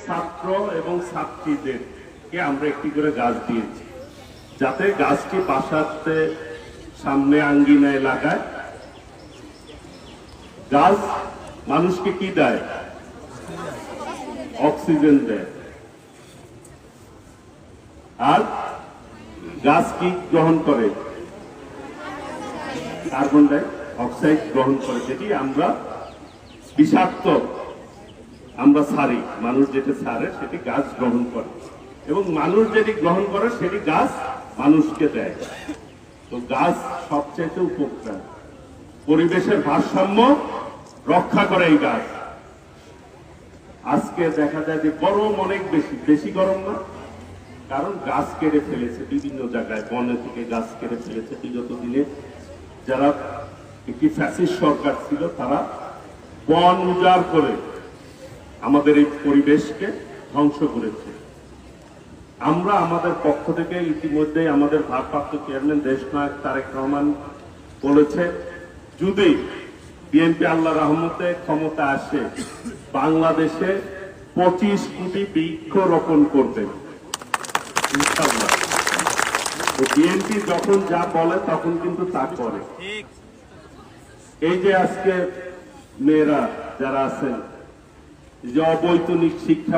ছাত্র এবং ছাত্রীদেরকে আমরা একটি করে গাছ দিয়েছি, যাতে গাছটি বাসাতে সামনে আঙ্গিনায় লাগায়। গাছ মানুষকে কি দেয়? অক্সিজেন দেয়। আর গাছ কি গ্রহণ করে? কার্বন ডাই অক্সাইড গ্রহণ করে, যেটি আমরা বিষাক্ত আমরা ছাড়ি। মানুষ যেটা ছাড়ে সেটি গাছ গ্রহণ করে, এবং মানুষ যেটি গ্রহণ করে সেটি গাছ মানুষকে দেয়। তো গাছ সবচেয়ে উপকার, পরিবেশের ভারসাম্য রক্ষা করে এই গাছ। আজকে দেখা যায় যে গরম অনেক বেশি গরম না, কারণ গাছ কেটে ফেলেছে বিভিন্ন জায়গায়, বনে থেকে গাছ কেটে ফেলেছে। বিগত দিনে যারা একটি ফ্যাসিস্ট সরকার ছিল, তারা বন উজাড় করে আমাদের এই পরিবেশকে ধ্বংস করেছে। আমরা আমাদের পক্ষ থেকে ইতিমধ্যে আমাদের ভারপ্রাপ্ত চেয়ারম্যান দেশনায়ক তারেক রহমান বলেছে, যদি বিএনপি আল্লাহ রহমতে ক্ষমতা আসে, বাংলাদেশে 25 কোটি বৃক্ষ রোপণ করবে ইনশাআল্লাহ। তো বিএনপি যখন যা বলে তখন কিন্তু তা করে। এই যে আজকে মেয়েরা যারা আছেন, যে অবৈতনিক শিক্ষা